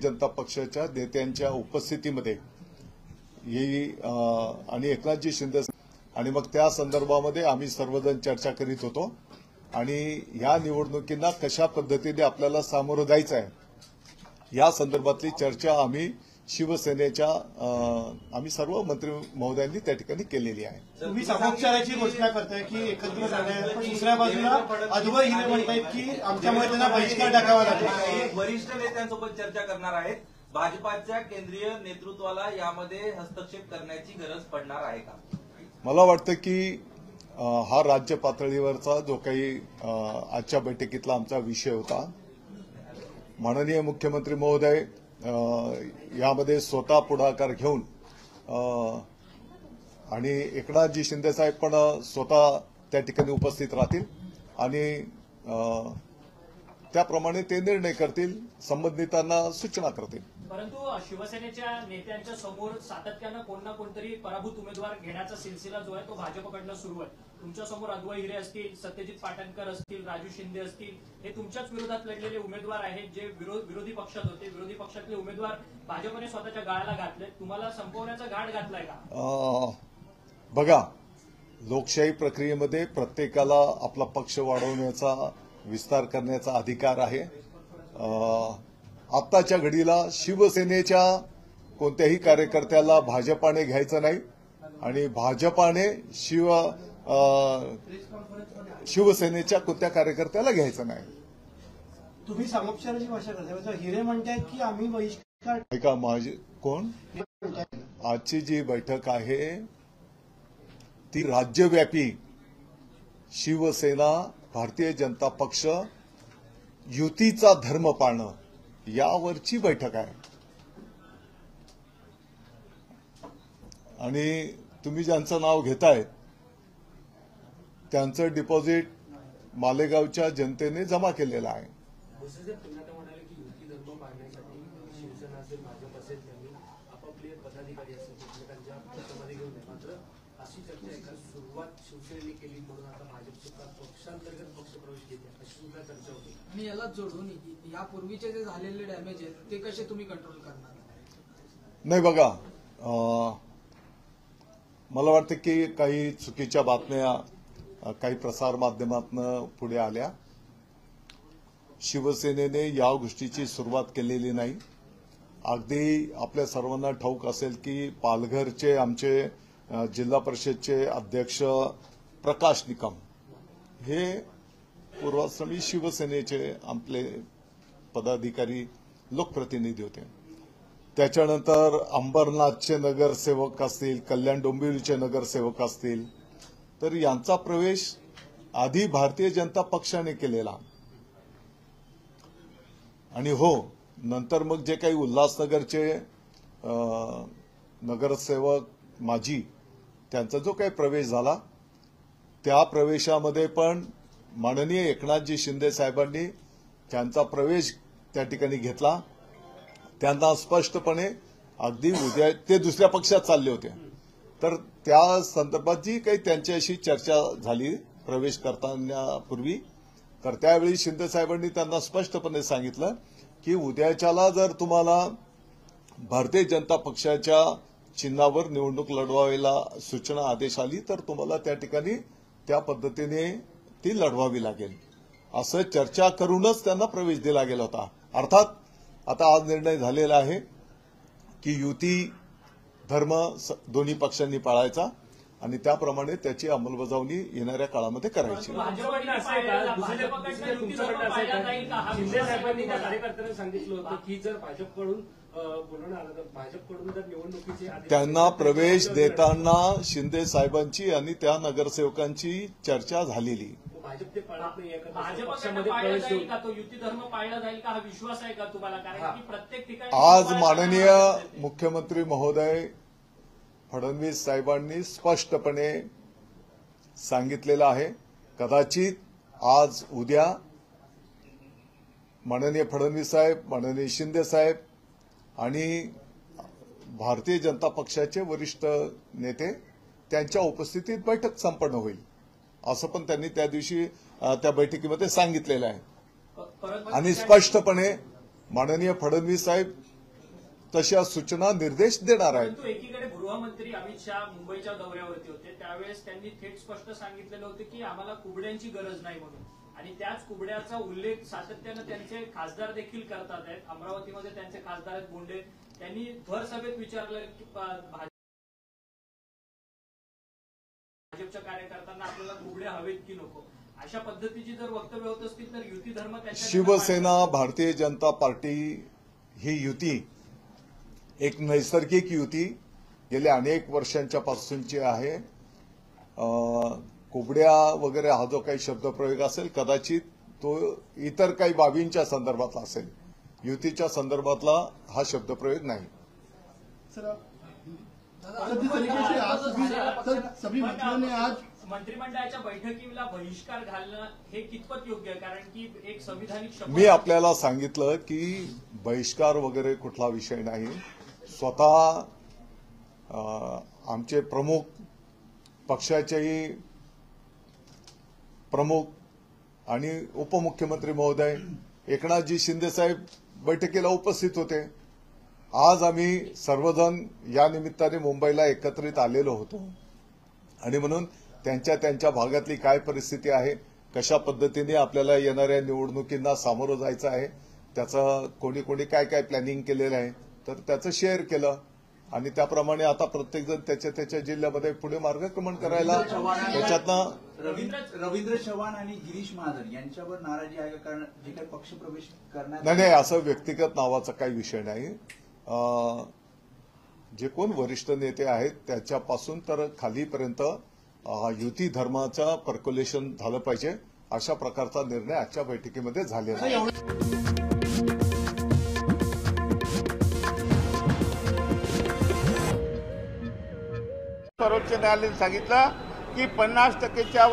जनता पक्षाच्या नेत्यांच्या उपस्थितीमध्ये आणि एकनाथजी शिंदे आणि मग त्या संदर्भामध्ये आम्ही सर्वजण चर्चा करीत होतो आणि या निवडणुकींना कशा पद्धतीने आपल्याला सामोरं जायचं आहे या संदर्भातली चर्चा आम्ही शिवसेनेच्या आम्ही सर्व मंत्री महोदयांनी त्या ठिकाणी केलेली आहे. तुम्ही समोपचाराची घोषणा करताय की एकत्र जाणार, पण दुसऱ्या बाजूला अद्वै हिरे म्हणतायत की आमच्यामुळे त्यांना बहिष्कार टाकावा लागेल. वरिष्ठ नेत्यांसोबत चर्चा करणार आहेत. भाजपाच्या केंद्रीय नेतृत्वाला यामध्ये हस्तक्षेप करण्याची गरज पडणार आहे का? मला वाटतं की हा राज्य पातळीवरचा जो काही आजच्या बैठकीतला आमचा विषय होता, माननीय मुख्यमंत्री महोदय यामध्ये स्वतः पुढाकार घेऊन आणि एकनाथजी शिंदे साहेब पण स्वतः त्या ठिकाणी उपस्थित राहतील आणि त्याप्रमाणे ते निर्णय करतील, संबंधितांना सूचना करतील. परंतु शिवसेनेच्या नेत्यांच्या समोर सातत्यानं कोण ना कोणतरी पराभूत उमेदवार घेण्याचा सिलसिला जो आहे तो भाजपकडनं सुरू आहे. तुमच्या समोर अद्वै हिरे असतील, सत्यजित पाटणकर असतील, राजू शिंदे असतील, हे तुमच्याच विरोधात लढलेले उमेदवार आहेत जे विरोधी पक्षात होते. विरोधी पक्षातले उमेदवार भाजपने स्वतःच्या गाळाला घातले. तुम्हाला संपवण्याचा घाट घातलाय का? बघा, लोकशाही प्रक्रियेमध्ये प्रत्येकाला आपला पक्ष वाढवण्याचा, विस्तार करण्याचा अधिकार आहे. आत्ताच्या घडीला शिवसेनेच्या कोणत्याही कार्यकर्त्याला भाजपाने घ्यायचं नाही आणि भाजपाने शिवसेनेच्या कोणत्या कार्यकर्त्याला घ्यायचं नाही. तुम्ही समोपचाराची भाषा करताय. हिरे म्हणतायत की आम्ही बहिष्कार. ऐका, माझी कोण आजची जी बैठक आहे ती राज्यव्यापी शिवसेना, भारतीय जनता पक्ष युतीचा धर्म पाळणं यावरची बैठक आहे आणि तुम्ही ज्यांचं नाव घेताय त्यांचं डिपॉझिट मालेगावच्या जनतेने जमा केलेलं आहे. आणि याला जोडून यापूर्वीचे जे झालेले डॅमेज आहेत ते कसे तुम्ही कंट्रोल करणार? नाही, बघा, मला वाटतं की काही चुकीच्या बातम्या काही प्रसार माध्यमातून पुढे आल्या. शिवसेनेने या गोष्टीची सुरुवात केलेली नाही. अगदी आपल्या सर्वांना ठाऊक असेल की पालघरचे आमचे जिल्हा परिषदचे अध्यक्ष प्रकाश निकम हे पूर्वाश्रमी शिवसेनेचे आपले पदाधिकारी, लोकप्रतिनिधी होते. त्याच्यानंतर अंबरनाथचे नगरसेवक असतील, कल्याण डोंबिवलीचे नगरसेवक असतील, तर यांचा प्रवेश आधी भारतीय जनता पक्षाने केलेला आणि हो, नंतर मग जे काही उल्हासनगरचे नगरसेवक माजी त्यांचा जो काही प्रवेश झाला त्या प्रवेशामध्ये पण माननीय एकनाथजी शिंदे साहेबांनी त्यांचा प्रवेश त्या ठिकाणी घेतला. त्यांना स्पष्टपणे अगदी उद्या ते दुसऱ्या पक्षात चालले होते, तर त्या संदर्भात जी काही त्यांच्याशी चर्चा झाली प्रवेश करतानापूर्वी, तर त्यावेळी शिंदे साहेबांनी त्यांना स्पष्टपणे सांगितलं की उद्याच्याला जर तुम्हाला भारतीय जनता पक्षाच्या चिन्हावर निवडणूक लढवायला सूचना आदेश आली तर तुम्हाला त्या ठिकाणी त्या पद्धतीने ती लढवावी लागेल, असं चर्चा करूनच त्यांना प्रवेश दिला गेला होता. अर्थात आता आज निर्णय झालेला आहे की युती धर्म दोन्ही पक्षांनी पाळायचा आणि त्याप्रमाणे त्याची अंमलबजावणी येणाऱ्या काळामध्ये करायची. शिंदे साहेबांनी त्या कार्यकर्त्यांना सांगितलं होतं की जर भाजपकडून बोलणं आलं तर भाजपकडून जर निवडणुकीचे त्यांना प्रवेश देताना शिंदे साहेबांची आणि त्या नगरसेवकांची चर्चा झालेली. भाजप ते पाळत नाही, भाजपमध्ये पाळला जाईल का, तो युती धर्म पाळला जाईल का, हा विश्वास आहे का तुम्हाला? कारण की प्रत्येक ठिकाणी आज माननीय मुख्यमंत्री महोदय फडणवीस साहेबांनी स्पष्टपणे सांगितलेलं आहे. कदाचित आज उद्या माननीय फडणवीस साहेब, माननीय शिंदे साहेब आणि भारतीय जनता पक्षाचे वरिष्ठ नेते त्यांच्या उपस्थितीत बैठक संपन्न होईल, असं पण त्यांनी त्या दिवशी त्या बैठकीमध्ये सांगितलेलं आहे. आणि स्पष्टपणे माननीय फडणवीस साहेब तशा सूचना निर्देश देणार आहेत. परंतु एकीकडे गृहमंत्री अमित शहा मुंबईच्या दौऱ्यावरती होते, त्यावेळेस त्यांनी थेट स्पष्ट सांगितलेलं होतं की आम्हाला कुबड्यांची गरज नाही म्हणून, आणि त्याच कुबड्याचा उल्लेख सातत्यानं त्यांचे खासदार देखील करतात आहेत. अमरावतीमध्ये त्यांचे खासदार आहेत बोंडे, त्यांनी भर सभेत विचारलं की भाजपच्या कार्यकर्त्यांना आपल्याला कुबड्या हवेत की नको. अशा पद्धतीची जर वक्तव्य होत असतील तर युती धर्म त्यांच्या शिवसेना भारतीय जनता पार्टी ही युती एक नैसर्गिक युती गेल्या अनेक वर्षांच्या पासूनची आहे. कुबड्या वगैरे हा जो काही शब्दप्रयोग असेल कदाचित तो इतर काही बाबींच्या संदर्भातला असेल, युतीच्या संदर्भातला हा शब्दप्रयोग नाही. सभी मंत्रियों ने आज मंत्रिमंडळाच्या बैठकीला बहिष्कार घालणं हे कितपत योग्य आहे, कारण की एक संविधानिक शपथ मी आपल्याला सांगितलं की बहिष्कार वगैरे कुठला विषय नाही. स्वतः आमचे प्रमुख, पक्षाचेही प्रमुख आणि उपमुख्यमंत्री महोदय एकनाथजी शिंदे साहेब बैठकीला उपस्थित होते. आज आम्ही सर्वजण या निमित्ताने मुंबईला एकत्रित आलेलो होतो आणि म्हणून त्यांच्या भागातली काय परिस्थिती आहे, कशा पद्धतीने आपल्याला येणाऱ्या निवडणुकींना सामोरं जायचं आहे, त्याचं कोणी कोणी काय काय प्लॅनिंग केलेलं आहे तर त्याचं शेअर केलं आणि त्याप्रमाणे आता प्रत्येकजण त्याच्या जिल्ह्यामध्ये पुढे मार्गक्रमण करायला त्याच्यातनं रवींद्र चव्हाण आणि गिरीश महाजन यांच्यावर नाराजी आहे का, कारण जे काही पक्षप्रवेश करण्यात नाही, असं व्यक्तिगत नावाचा काही विषय नाही. जे कोण वरिष्ठ नेते आहेत त्याच्यापासून तर खालीपर्यंत युती धर्माचं पर्क्युलेशन झालं पाहिजे अशा प्रकारचा निर्णय आजच्या बैठकीमध्ये झालेला आहे. सर्वोच्च न्यायालयाने सांगितलं की 50%च्या